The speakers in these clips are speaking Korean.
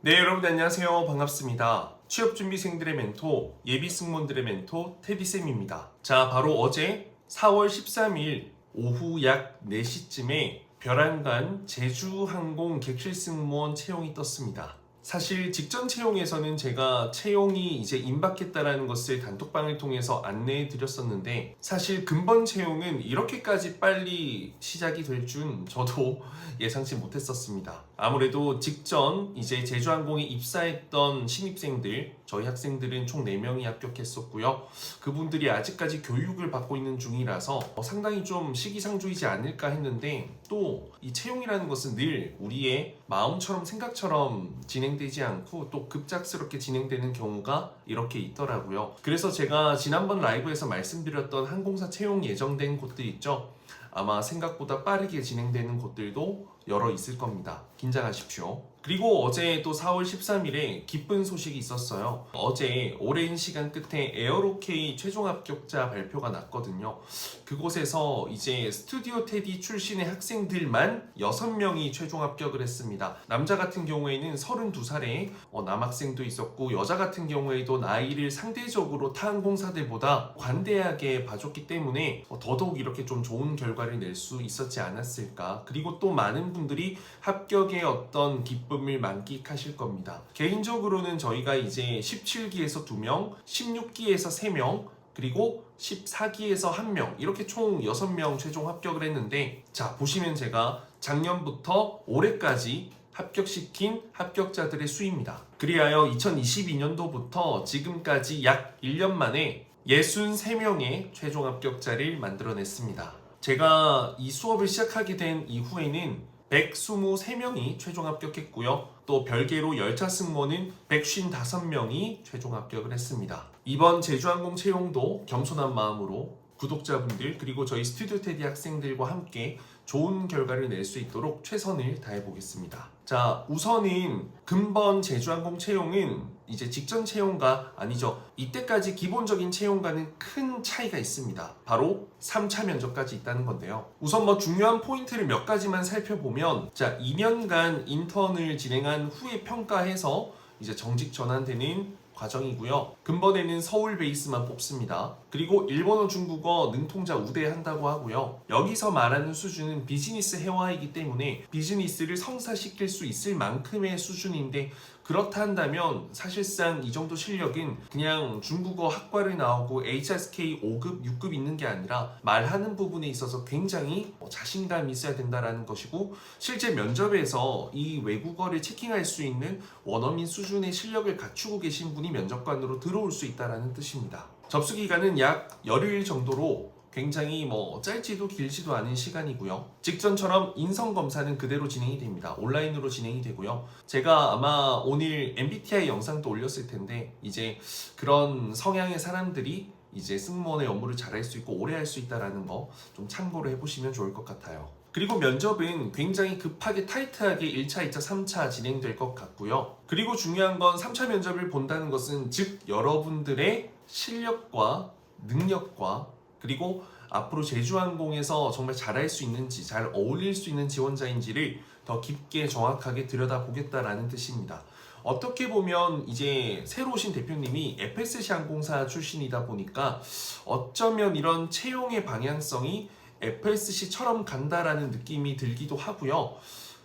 네, 여러분 안녕하세요. 반갑습니다. 취업준비생들의 멘토, 예비승무원들의 멘토 테디쌤입니다. 자, 바로 어제 4월 13일 오후 약 4시쯤에 별안간 제주항공 객실승무원 채용이 떴습니다. 사실 직전 채용에서는 제가 채용이 이제 임박했다라는 것을 단톡방을 통해서 안내해 드렸었는데, 사실 근본 채용은 이렇게까지 빨리 시작이 될 줄 저도 예상치 못했었습니다. 아무래도 직전 이제 제주항공에 입사했던 신입생들, 저희 학생들은 총 4명이 합격했었고요. 그분들이 아직까지 교육을 받고 있는 중이라서 상당히 좀 시기상조이지 않을까 했는데, 또 이 채용이라는 것은 늘 우리의 마음처럼 생각처럼 진행되지 않고 또 급작스럽게 진행되는 경우가 이렇게 있더라고요. 그래서 제가 지난번 라이브에서 말씀드렸던 항공사 채용 예정된 곳들 있죠? 아마 생각보다 빠르게 진행되는 곳들도 여러 있을 겁니다. 긴장하십시오. 그리고 어제 또 4월 13일에 기쁜 소식이 있었어요. 어제 오랜 시간 끝에 에어로케이 최종 합격자 발표가 났거든요. 그곳에서 이제 스튜디오 테디 출신의 학생들만 6명이 최종 합격을 했습니다. 남자 같은 경우에는 32살에 남학생도 있었고, 여자 같은 경우에도 나이를 상대적으로 타 항공사들보다 관대하게 봐줬기 때문에 더더욱 이렇게 좀 좋은 결과를 낼 수 있었지 않았을까. 그리고 또 많은 분들이 합격의 어떤 기쁨을 만끽하실 겁니다. 개인적으로는 저희가 이제 17기에서 2명, 16기에서 3명, 그리고 14기에서 1명, 이렇게 총 6명 최종 합격을 했는데, 자, 보시면 제가 작년부터 올해까지 합격시킨 합격자들의 수입니다. 그리하여 2022년도부터 지금까지 약 1년 만에 63명의 최종 합격자를 만들어냈습니다. 제가 이 수업을 시작하게 된 이후에는 123명이 최종 합격했고요. 또 별개로 열차 승무원은 155명이 최종 합격을 했습니다. 이번 제주항공 채용도 겸손한 마음으로 구독자분들 그리고 저희 스튜디오 테디 학생들과 함께 좋은 결과를 낼 수 있도록 최선을 다해 보겠습니다. 자, 우선은 근본 제주항공 채용은 이제 직전 채용과 아니죠, 이때까지 기본적인 채용과는 큰 차이가 있습니다. 바로 3차 면접까지 있다는 건데요. 우선 중요한 포인트를 몇 가지만 살펴보면, 자, 2년간 인턴을 진행한 후에 평가해서 이제 정직 전환되는 과정이고요. 근본에는 서울 베이스만 뽑습니다. 그리고 일본어, 중국어 능통자 우대한다고 하고요. 여기서 말하는 수준은 비즈니스 회화이기 때문에 비즈니스를 성사시킬 수 있을 만큼의 수준인데, 그렇다 한다면 사실상 이 정도 실력은 그냥 중국어 학과를 나오고 HSK 5급, 6급 있는 게 아니라 말하는 부분에 있어서 굉장히 자신감이 있어야 된다는 것이고, 실제 면접에서 이 외국어를 체킹할 수 있는 원어민 수준의 실력을 갖추고 계신 분이 면접관으로 들어올 수 있다는 뜻입니다. 접수 기간은 약 열흘 정도로 굉장히 짧지도 길지도 않은 시간이고요. 직전처럼 인성검사는 그대로 진행이 됩니다. 온라인으로 진행이 되고요. 제가 아마 오늘 MBTI 영상도 올렸을 텐데, 이제 그런 성향의 사람들이 이제 승무원의 업무를 잘할 수 있고 오래 할 수 있다는 거 좀 참고를 해보시면 좋을 것 같아요. 그리고 면접은 굉장히 급하게 타이트하게 1차, 2차, 3차 진행될 것 같고요. 그리고 중요한 건 3차 면접을 본다는 것은 즉 여러분들의 실력과 능력과 그리고 앞으로 제주항공에서 정말 잘할 수 있는지, 잘 어울릴 수 있는 지원자인지를 더 깊게 정확하게 들여다보겠다라는 뜻입니다. 어떻게 보면 이제 새로 오신 대표님이 FSC 항공사 출신이다 보니까 어쩌면 이런 채용의 방향성이 FSC처럼 간다라는 느낌이 들기도 하고요.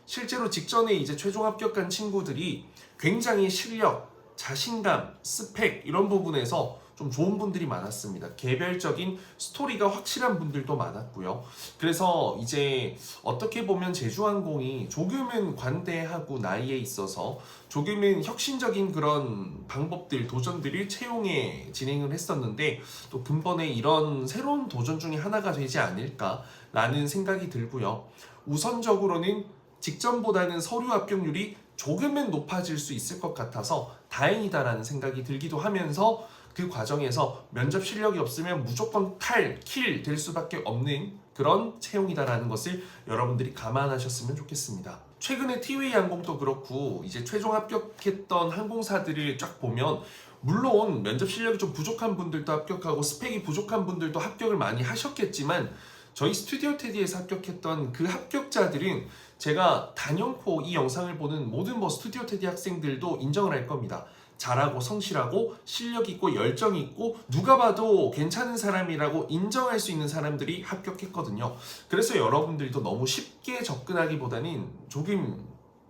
실제로 직전에 이제 최종 합격한 친구들이 굉장히 실력, 자신감, 스펙 이런 부분에서 좀 좋은 분들이 많았습니다. 개별적인 스토리가 확실한 분들도 많았고요. 그래서 이제 어떻게 보면 제주항공이 조금은 관대하고 나이에 있어서 조금은 혁신적인 그런 방법들, 도전들을 채용에 진행을 했었는데, 또 근본에 이런 새로운 도전 중에 하나가 되지 않을까라는 생각이 들고요. 우선적으로는 직전보다는 서류 합격률이 조금은 높아질 수 있을 것 같아서 다행이다라는 생각이 들기도 하면서, 그 과정에서 면접 실력이 없으면 무조건 킬 될 수밖에 없는 그런 채용이다라는 것을 여러분들이 감안하셨으면 좋겠습니다. 최근에 티웨이 항공도 그렇고 이제 최종 합격했던 항공사들을 쫙 보면, 물론 면접 실력이 좀 부족한 분들도 합격하고 스펙이 부족한 분들도 합격을 많이 하셨겠지만, 저희 스튜디오 테디에서 합격했던 그 합격자들은 제가 단연코 이 영상을 보는 모든 스튜디오 테디 학생들도 인정을 할 겁니다. 잘하고 성실하고 실력 있고 열정 있고 누가 봐도 괜찮은 사람이라고 인정할 수 있는 사람들이 합격했거든요. 그래서 여러분들도 너무 쉽게 접근하기보다는 조금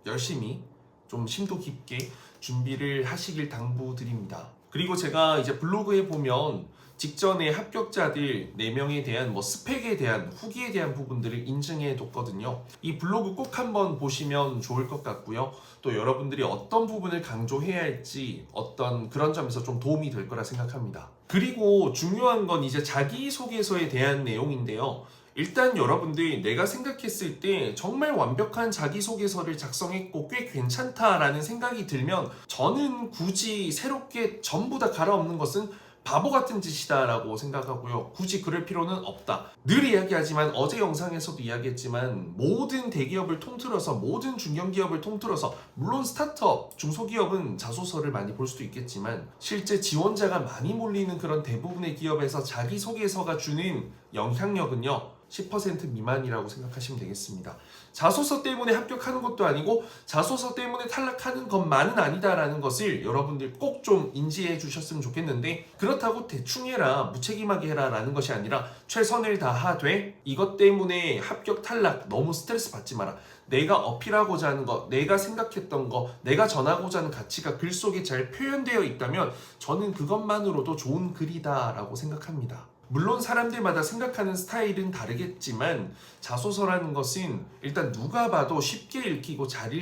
열심히 좀 심도 깊게 준비를 하시길 당부드립니다. 그리고 제가 이제 블로그에 보면 직전에 합격자들 4명에 대한 스펙에 대한 후기에 대한 부분들을 인증해 뒀거든요. 이 블로그 꼭 한번 보시면 좋을 것 같고요. 또 여러분들이 어떤 부분을 강조해야 할지 어떤 그런 점에서 좀 도움이 될 거라 생각합니다. 그리고 중요한 건 이제 자기소개서에 대한 내용인데요. 일단 여러분들이 내가 생각했을 때 정말 완벽한 자기소개서를 작성했고 꽤 괜찮다라는 생각이 들면 저는 굳이 새롭게 전부 다 갈아엎는 것은 바보 같은 짓이다 라고 생각하고요. 굳이 그럴 필요는 없다. 늘 이야기하지만 어제 영상에서도 이야기했지만 모든 대기업을 통틀어서 모든 중견기업을 통틀어서 물론 스타트업, 중소기업은 자소서를 많이 볼 수도 있겠지만 실제 지원자가 많이 몰리는 그런 대부분의 기업에서 자기소개서가 주는 영향력은요 10% 미만이라고 생각하시면 되겠습니다. 자소서 때문에 합격하는 것도 아니고 자소서 때문에 탈락하는 것만은 아니다라는 것을 여러분들 꼭 좀 인지해 주셨으면 좋겠는데 그렇다고 대충 해라, 무책임하게 해라 라는 것이 아니라 최선을 다하되 이것 때문에 합격 탈락 너무 스트레스 받지 마라. 내가 어필하고자 하는 것, 내가 생각했던 것, 내가 전하고자 하는 가치가 글 속에 잘 표현되어 있다면 저는 그것만으로도 좋은 글이다 라고 생각합니다. 물론 사람들마다 생각하는 스타일은 다르겠지만 자소서라는 것은 일단 누가 봐도 쉽게 읽히고 잘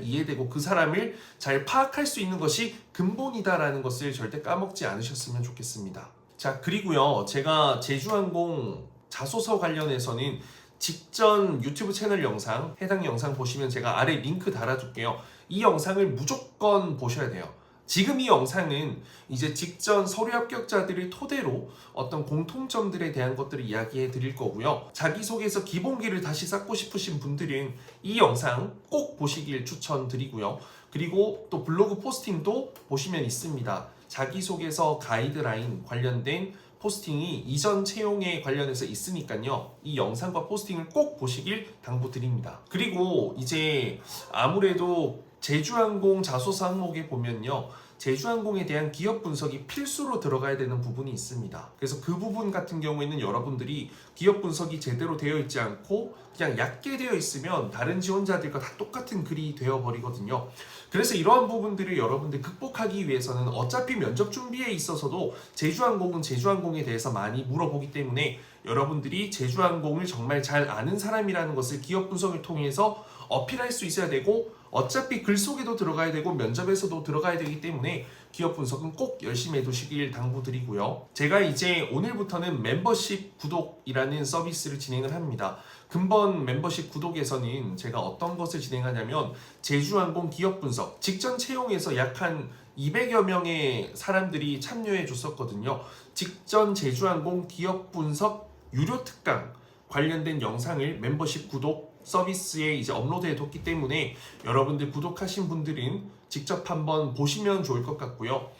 이해되고 그 사람을 잘 파악할 수 있는 것이 근본이다라는 것을 절대 까먹지 않으셨으면 좋겠습니다. 자, 그리고요. 제가 제주항공 자소서 관련해서는 직전 유튜브 채널 영상, 해당 영상 보시면 제가 아래 링크 달아둘게요. 이 영상을 무조건 보셔야 돼요. 지금 이 영상은 이제 직전 서류 합격자들을 토대로 어떤 공통점들에 대한 것들을 이야기해 드릴 거고요. 자기소개서 기본기를 다시 쌓고 싶으신 분들은 이 영상 꼭 보시길 추천드리고요. 그리고 또 블로그 포스팅도 보시면 있습니다. 자기소개서 가이드라인 관련된 포스팅이 이전 채용에 관련해서 있으니까요. 이 영상과 포스팅을 꼭 보시길 당부드립니다. 그리고 이제 아무래도 제주항공 자소서 항목에 보면요. 제주항공에 대한 기업 분석이 필수로 들어가야 되는 부분이 있습니다. 그래서 그 부분 같은 경우에는 여러분들이 기업 분석이 제대로 되어 있지 않고 그냥 얕게 되어 있으면 다른 지원자들과 다 똑같은 글이 되어버리거든요. 그래서 이러한 부분들을 여러분들 극복하기 위해서는 어차피 면접 준비에 있어서도 제주항공은 제주항공에 대해서 많이 물어보기 때문에 여러분들이 제주항공을 정말 잘 아는 사람이라는 것을 기업 분석을 통해서 어필할 수 있어야 되고 어차피 글 속에도 들어가야 되고 면접에서도 들어가야 되기 때문에 기업 분석은 꼭 열심히 해두시길 당부드리고요. 제가 이제 오늘부터는 멤버십 구독이라는 서비스를 진행을 합니다. 근본 멤버십 구독에서는 제가 어떤 것을 진행하냐면 제주항공 기업 분석, 직전 채용에서 약 한 200여 명의 사람들이 참여해 줬었거든요. 직전 제주항공 기업 분석 유료 특강 관련된 영상을 멤버십 구독 서비스에 이제 업로드해 뒀기 때문에 여러분들 구독하신 분들은 직접 한번 보시면 좋을 것 같고요.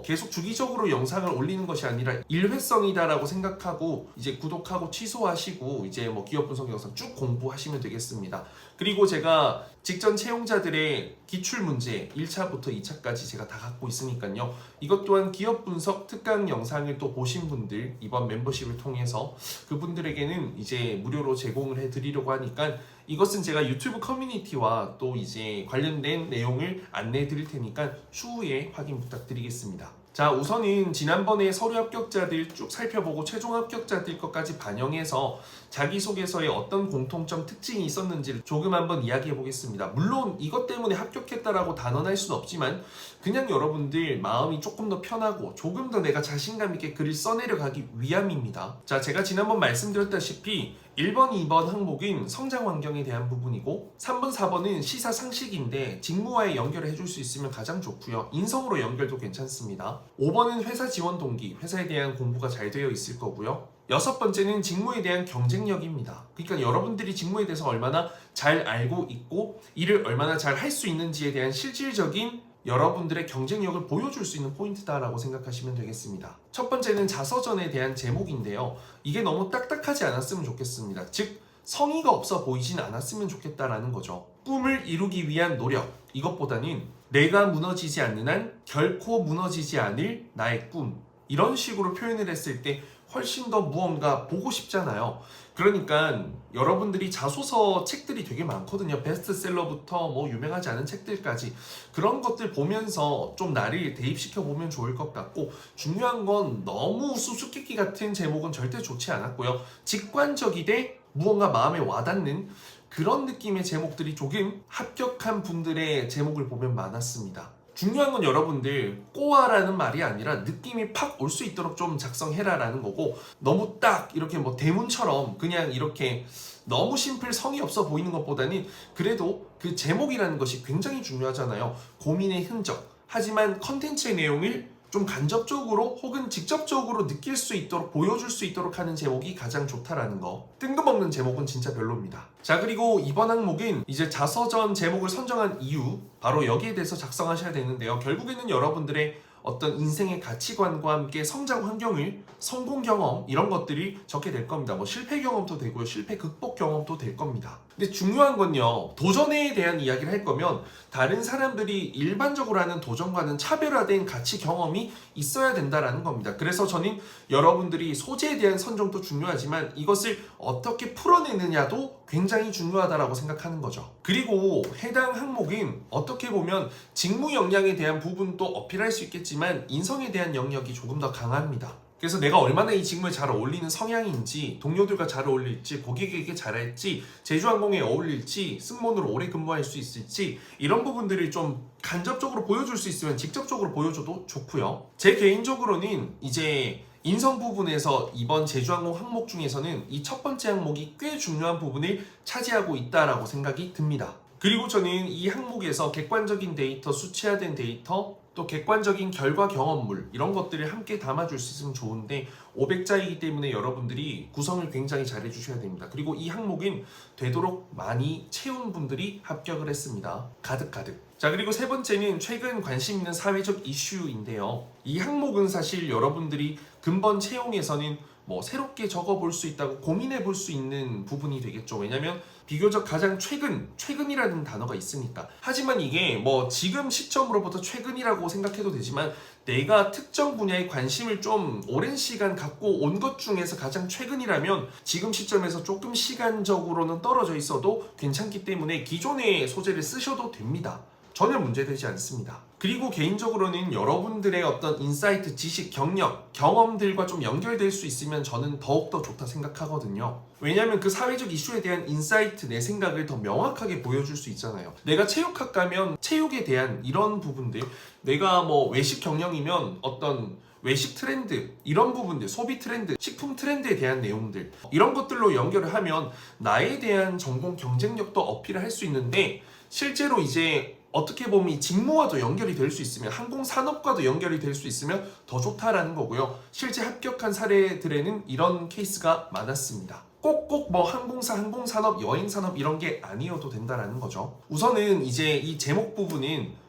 계속 주기적으로 영상을 올리는 것이 아니라 일회성이다라고 생각하고 이제 구독하고 취소하시고 이제 기업 분석 영상 쭉 공부하시면 되겠습니다. 그리고 제가 직전 채용자들의 기출 문제 1차부터 2차까지 제가 다 갖고 있으니까요. 이것 또한 기업 분석 특강 영상을 또 보신 분들 이번 멤버십을 통해서 그분들에게는 이제 무료로 제공을 해드리려고 하니까 이것은 제가 유튜브 커뮤니티와 또 이제 관련된 내용을 안내해 드릴 테니까 추후에 확인 부탁드리겠습니다. 자, 우선은 지난번에 서류 합격자들 쭉 살펴보고 최종 합격자들 것까지 반영해서 자기소개서에 어떤 공통점 특징이 있었는지를 조금 한번 이야기해 보겠습니다. 물론 이것 때문에 합격했다라고 단언할 수는 없지만 그냥 여러분들 마음이 조금 더 편하고 조금 더 내가 자신감 있게 글을 써내려가기 위함입니다. 자, 제가 지난번 말씀드렸다시피 1번, 2번 항목은 성장 환경에 대한 부분이고 3번, 4번은 시사 상식인데 직무와의 연결을 해줄 수 있으면 가장 좋고요. 인성으로 연결도 괜찮습니다. 5번은 회사 지원 동기, 회사에 대한 공부가 잘 되어 있을 거고요. 6번째는 직무에 대한 경쟁력입니다. 그러니까 여러분들이 직무에 대해서 얼마나 잘 알고 있고 일을 얼마나 잘 할 수 있는지에 대한 실질적인 여러분들의 경쟁력을 보여줄 수 있는 포인트다라고 생각하시면 되겠습니다. 첫 번째는 자서전에 대한 제목인데요. 이게 너무 딱딱하지 않았으면 좋겠습니다. 즉 성의가 없어 보이진 않았으면 좋겠다라는 거죠. 꿈을 이루기 위한 노력, 이것보다는 내가 무너지지 않는 한 결코 무너지지 않을 나의 꿈, 이런 식으로 표현을 했을 때 훨씬 더 무언가 보고 싶잖아요. 그러니까 여러분들이 자소서 책들이 되게 많거든요. 베스트셀러부터 뭐 유명하지 않은 책들까지 그런 것들 보면서 좀 나를 대입시켜 보면 좋을 것 같고, 중요한 건 너무 수수께끼 같은 제목은 절대 좋지 않았고요. 직관적이되 무언가 마음에 와닿는 그런 느낌의 제목들이 조금 합격한 분들의 제목을 보면 많았습니다. 중요한 건 여러분들 꼬아라는 말이 아니라 느낌이 팍 올 수 있도록 좀 작성해라 라는 거고, 너무 딱 이렇게 뭐 대문처럼 그냥 이렇게 너무 심플 성의 없어 보이는 것보다는 그래도 그 제목이라는 것이 굉장히 중요하잖아요. 고민의 흔적. 하지만 컨텐츠의 내용을 좀 간접적으로 혹은 직접적으로 느낄 수 있도록 보여줄 수 있도록 하는 제목이 가장 좋다라는 거. 뜬금없는 제목은 진짜 별로입니다. 자, 그리고 이번 항목은 이제 자서전 제목을 선정한 이유, 바로 여기에 대해서 작성하셔야 되는데요. 결국에는 여러분들의 어떤 인생의 가치관과 함께 성장 환경을, 성공 경험 이런 것들이 적게 될 겁니다. 뭐 실패 경험도 되고요, 실패 극복 경험도 될 겁니다. 근데 중요한 건요, 도전에 대한 이야기를 할 거면 다른 사람들이 일반적으로 하는 도전과는 차별화된 가치 경험이 있어야 된다라는 겁니다. 그래서 저는 여러분들이 소재에 대한 선정도 중요하지만 이것을 어떻게 풀어내느냐도 굉장히 중요하다라고 생각하는 거죠. 그리고 해당 항목은 어떻게 보면 직무 역량에 대한 부분도 어필할 수 있겠지만 인성에 대한 영역이 조금 더 강합니다. 그래서 내가 얼마나 이 직무에 잘 어울리는 성향인지, 동료들과 잘 어울릴지, 고객에게 잘할지, 제주항공에 어울릴지, 승무원으로 오래 근무할 수 있을지, 이런 부분들을 좀 간접적으로 보여줄 수 있으면 직접적으로 보여줘도 좋고요. 제 개인적으로는 이제 인성 부분에서 이번 제주항공 항목 중에서는 이 첫 번째 항목이 꽤 중요한 부분을 차지하고 있다라고 생각이 듭니다. 그리고 저는 이 항목에서 객관적인 데이터, 수치화된 데이터, 또 객관적인 결과 경험물 이런 것들을 함께 담아줄 수 있으면 좋은데 500자이기 때문에 여러분들이 구성을 굉장히 잘 해주셔야 됩니다. 그리고 이 항목은 되도록 많이 채운 분들이 합격을 했습니다. 가득가득. 자, 그리고 세 번째는 최근 관심 있는 사회적 이슈인데요. 이 항목은 사실 여러분들이 근본 채용에서는 뭐 새롭게 적어볼 수 있다고 고민해 볼 수 있는 부분이 되겠죠. 왜냐면 비교적 가장 최근이라는 단어가 있으니까. 하지만 이게 뭐 지금 시점으로부터 최근이라고 생각해도 되지만 내가 특정 분야에 관심을 좀 오랜 시간 갖고 온 것 중에서 가장 최근이라면 지금 시점에서 조금 시간적으로는 떨어져 있어도 괜찮기 때문에 기존의 소재를 쓰셔도 됩니다. 전혀 문제되지 않습니다. 그리고 개인적으로는 여러분들의 어떤 인사이트, 지식, 경력, 경험들과 좀 연결될 수 있으면 저는 더욱더 좋다 생각하거든요. 왜냐하면 그 사회적 이슈에 대한 인사이트, 내 생각을 더 명확하게 보여줄 수 있잖아요. 내가 체육학 가면 체육에 대한 이런 부분들, 내가 뭐 외식 경영이면 어떤 외식 트렌드, 이런 부분들, 소비 트렌드, 식품 트렌드에 대한 내용들, 이런 것들로 연결을 하면 나에 대한 전공 경쟁력도 어필을 할 수 있는데, 실제로 이제 어떻게 보면 이 직무와도 연결이 될 수 있으면, 항공산업과도 연결이 될 수 있으면 더 좋다라는 거고요. 실제 합격한 사례들에는 이런 케이스가 많았습니다. 꼭꼭 뭐 항공사, 항공산업, 여행산업 이런 게 아니어도 된다라는 거죠. 우선은 이제 이 제목 부분은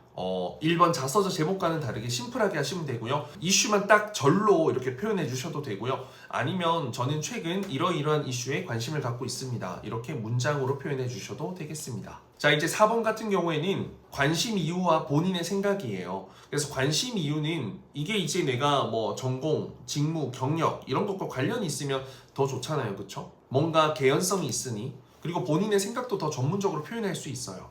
1번 자서전 제목과는 다르게 심플하게 하시면 되고요. 이슈만 딱 절로 이렇게 표현해 주셔도 되고요. 아니면 저는 최근 이러이러한 이슈에 관심을 갖고 있습니다. 이렇게 문장으로 표현해 주셔도 되겠습니다. 자, 이제 4번 같은 경우에는 관심 이유와 본인의 생각이에요. 그래서 관심 이유는 이게 이제 내가 뭐 전공, 직무, 경력 이런 것과 관련이 있으면 더 좋잖아요. 그쵸? 뭔가 개연성이 있으니. 그리고 본인의 생각도 더 전문적으로 표현할 수 있어요.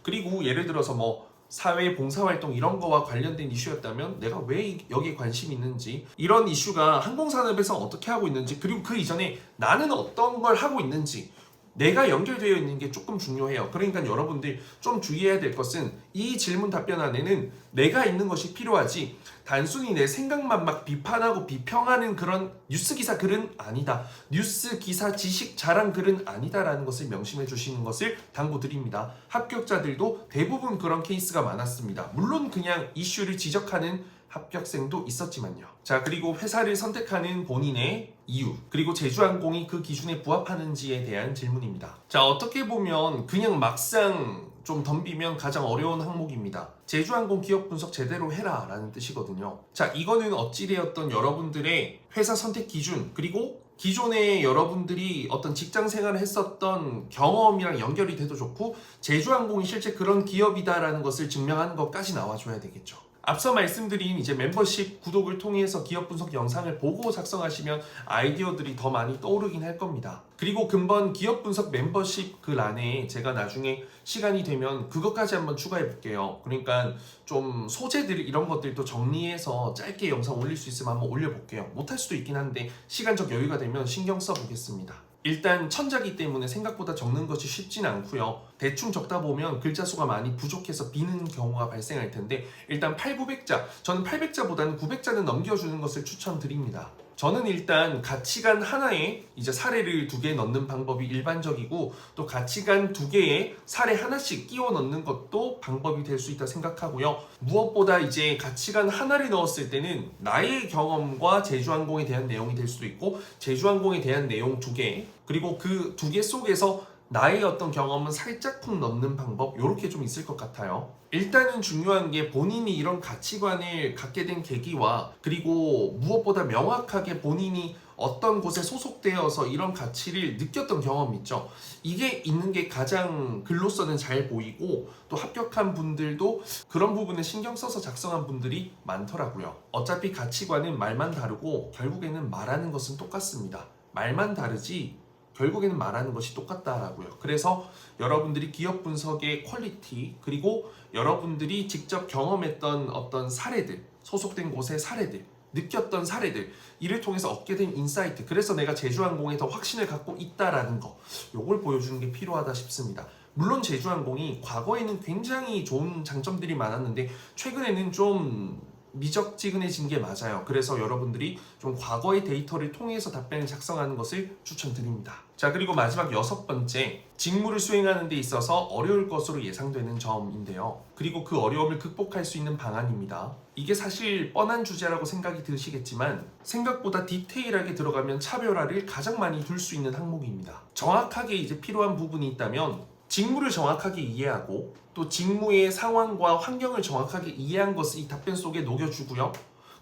그리고 예를 들어서 뭐 사회 봉사활동 이런 거와 관련된 이슈였다면 내가 왜 여기에 관심이 있는지, 이런 이슈가 항공산업에서 어떻게 하고 있는지, 그리고 그 이전에 나는 어떤 걸 하고 있는지, 내가 연결되어 있는 게 조금 중요해요. 그러니까 여러분들 좀 주의해야 될 것은 이 질문 답변 안에는 내가 있는 것이 필요하지 단순히 내 생각만 막 비판하고 비평하는 그런 뉴스 기사 글은 아니다. 뉴스 기사 지식 자랑 글은 아니다라는 것을 명심해 주시는 것을 당부드립니다. 합격자들도 대부분 그런 케이스가 많았습니다. 물론 그냥 이슈를 지적하는 합격생도 있었지만요. 자, 그리고 회사를 선택하는 본인의 이유, 그리고 제주항공이 그 기준에 부합하는지에 대한 질문입니다. 자, 어떻게 보면 그냥 막상 좀 덤비면 가장 어려운 항목입니다. 제주항공 기업 분석 제대로 해라 라는 뜻이거든요. 자, 이거는 어찌되었던 여러분들의 회사 선택 기준, 그리고 기존에 여러분들이 어떤 직장 생활을 했었던 경험이랑 연결이 돼도 좋고 제주항공이 실제 그런 기업이다라는 것을 증명하는 것까지 나와줘야 되겠죠. 앞서 말씀드린 이제 멤버십 구독을 통해서 기업 분석 영상을 보고 작성하시면 아이디어들이 더 많이 떠오르긴 할 겁니다. 그리고 근본 기업 분석 멤버십 글 안에 제가 나중에 시간이 되면 그것까지 한번 추가해 볼게요. 그러니까 좀 소재들 이런 것들도 정리해서 짧게 영상 올릴 수 있으면 한번 올려볼게요. 못할 수도 있긴 한데 시간적 여유가 되면 신경 써보겠습니다. 일단 천자기 때문에 생각보다 적는 것이 쉽진 않고요. 대충 적다 보면 글자 수가 많이 부족해서 비는 경우가 발생할 텐데 일단 800, 900자, 저는 800자보다는 900자는 넘겨주는 것을 추천드립니다. 저는 일단 가치관 하나에 이제 사례를 2개 넣는 방법이 일반적이고 또 가치관 2개에 사례 하나씩 끼워 넣는 것도 방법이 될 수 있다 생각하고요. 무엇보다 이제 가치관 하나를 넣었을 때는 나의 경험과 제주항공에 대한 내용이 될 수도 있고 제주항공에 대한 내용 2개 그리고 그 2개 속에서 나의 어떤 경험은 살짝 푹 넣는 방법 이렇게 좀 있을 것 같아요. 일단은 중요한 게 본인이 이런 가치관을 갖게 된 계기와 그리고 무엇보다 명확하게 본인이 어떤 곳에 소속되어서 이런 가치를 느꼈던 경험 있죠. 이게 있는 게 가장 글로서는 잘 보이고 또 합격한 분들도 그런 부분에 신경 써서 작성한 분들이 많더라고요. 어차피 가치관은 말만 다르고 결국에는 말하는 것은 똑같습니다. 말만 다르지 결국에는 말하는 것이 똑같다라고요. 그래서 여러분들이 기업 분석의 퀄리티 그리고 여러분들이 직접 경험했던 어떤 사례들, 소속된 곳의 사례들, 느꼈던 사례들 이를 통해서 얻게 된 인사이트 그래서 내가 제주항공에 더 확신을 갖고 있다라는 거 요걸 보여주는 게 필요하다 싶습니다. 물론 제주항공이 과거에는 굉장히 좋은 장점들이 많았는데 최근에는 좀 미적지근해진 게 맞아요. 그래서 여러분들이 좀 과거의 데이터를 통해서 답변을 작성하는 것을 추천드립니다. 자, 그리고 마지막 6번째, 직무를 수행하는 데 있어서 어려울 것으로 예상되는 점인데요. 그리고 그 어려움을 극복할 수 있는 방안입니다. 이게 사실 뻔한 주제라고 생각이 드시겠지만 생각보다 디테일하게 들어가면 차별화를 가장 많이 둘 수 있는 항목입니다. 정확하게 이제 필요한 부분이 있다면 직무를 정확하게 이해하고 또 직무의 상황과 환경을 정확하게 이해한 것을 이 답변 속에 녹여주고요.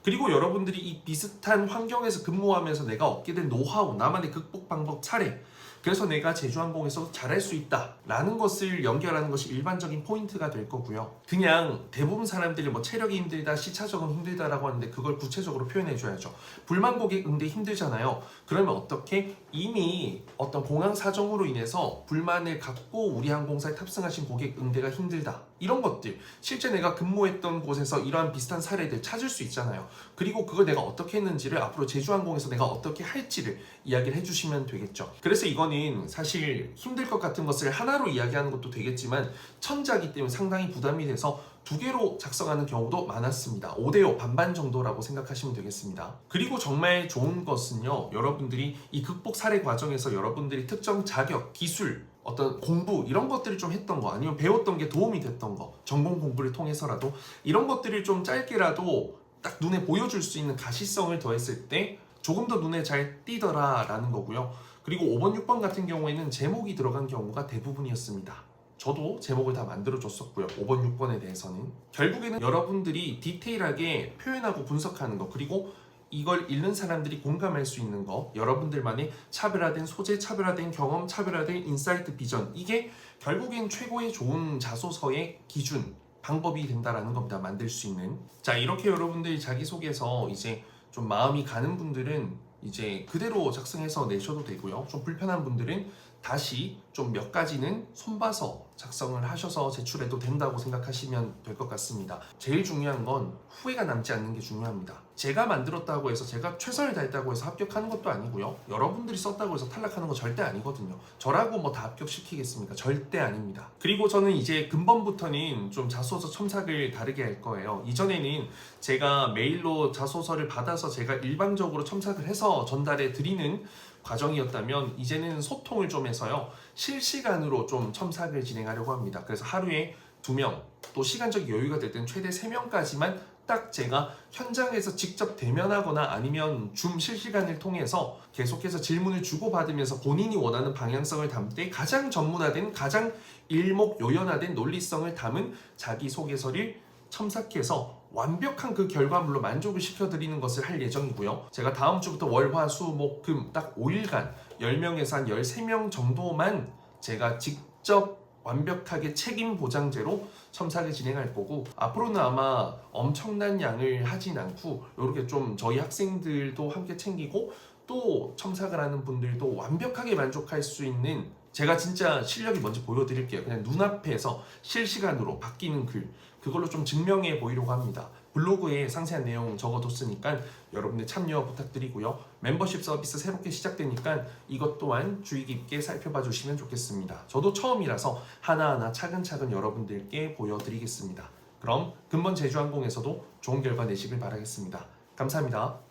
그리고 여러분들이 이 비슷한 환경에서 근무하면서 내가 얻게 된 노하우, 나만의 극복 방법 사례 그래서 내가 제주항공에서 잘할 수 있다 라는 것을 연결하는 것이 일반적인 포인트가 될 거고요. 그냥 대부분 사람들이 뭐 체력이 힘들다, 시차 적응 힘들다라고 하는데 그걸 구체적으로 표현해 줘야죠. 불만 고객 응대 힘들잖아요. 그러면 어떻게 이미 어떤 공항 사정으로 인해서 불만을 갖고 우리 항공사에 탑승하신 고객 응대가 힘들다 이런 것들 실제 내가 근무했던 곳에서 이러한 비슷한 사례들 찾을 수 있잖아요. 그리고 그걸 내가 어떻게 했는지를 앞으로 제주항공에서 내가 어떻게 할지를 이야기를 해주시면 되겠죠. 그래서 이거는 사실 힘들 것 같은 것을 하나로 이야기하는 것도 되겠지만 천자기 때문에 상당히 부담이 돼서 2개로 작성하는 경우도 많았습니다. 5대5 반반 정도라고 생각하시면 되겠습니다. 그리고 정말 좋은 것은요, 여러분들이 이 극복 사례 과정에서 여러분들이 특정 자격, 기술, 어떤 공부 이런 것들을 좀 했던 거 아니면 배웠던 게 도움이 됐던 거 전공 공부를 통해서라도 이런 것들을 좀 짧게라도 딱 눈에 보여줄 수 있는 가시성을 더했을 때 조금 더 눈에 잘 띄더라 라는 거고요. 그리고 5번, 6번 같은 경우에는 제목이 들어간 경우가 대부분이었습니다. 저도 제목을 다 만들어줬었고요. 5번, 6번에 대해서는 결국에는 여러분들이 디테일하게 표현하고 분석하는 거 그리고 이걸 읽는 사람들이 공감할 수 있는 거 여러분들만의 차별화된 소재, 차별화된 경험, 차별화된 인사이트 비전 이게 결국엔 최고의 좋은 자소서의 기준, 방법이 된다라는 겁니다. 만들 수 있는. 자, 이렇게 여러분들이 자기소개서 이제 좀 마음이 가는 분들은 이제 그대로 작성해서 내셔도 되고요. 좀 불편한 분들은 다시 좀 몇 가지는 손봐서 작성을 하셔서 제출해도 된다고 생각하시면 될 것 같습니다. 제일 중요한 건 후회가 남지 않는 게 중요합니다. 제가 만들었다고 해서 제가 최선을 다했다고 해서 합격하는 것도 아니고요. 여러분들이 썼다고 해서 탈락하는 거 절대 아니거든요. 저라고 뭐 다 합격시키겠습니까? 절대 아닙니다. 그리고 저는 이제 근본부터는 좀 자소서 첨삭을 다르게 할 거예요. 이전에는 제가 메일로 자소서를 받아서 제가 일방적으로 첨삭을 해서 전달해 드리는 과정이었다면 이제는 소통을 좀 해서요. 실시간으로 좀 첨삭을 진행하려고 합니다. 그래서 하루에 2명, 또 시간적 여유가 될 때는 최대 3명까지만 딱 제가 현장에서 직접 대면하거나 아니면 줌 실시간을 통해서 계속해서 질문을 주고받으면서 본인이 원하는 방향성을 담되 가장 전문화된, 가장 일목요연화된 논리성을 담은 자기소개서를 첨삭해서 완벽한 그 결과물로 만족을 시켜드리는 것을 할 예정이고요. 제가 다음 주부터 월, 화, 수, 목, 금 딱 5일간 10명에서 한 13명 정도만 제가 직접 완벽하게 책임 보장제로 첨삭을 진행할 거고, 앞으로는 아마 엄청난 양을 하진 않고 이렇게 좀 저희 학생들도 함께 챙기고 또 첨삭을 하는 분들도 완벽하게 만족할 수 있는, 제가 진짜 실력이 뭔지 보여드릴게요. 그냥 눈앞에서 실시간으로 바뀌는 글, 그걸로 좀 증명해 보이려고 합니다. 블로그에 상세한 내용 적어뒀으니까 여러분들 참여 부탁드리고요. 멤버십 서비스 새롭게 시작되니까 이것 또한 주의 깊게 살펴봐 주시면 좋겠습니다. 저도 처음이라서 하나하나 차근차근 여러분들께 보여드리겠습니다. 그럼 금번 제주항공에서도 좋은 결과 내시길 바라겠습니다. 감사합니다.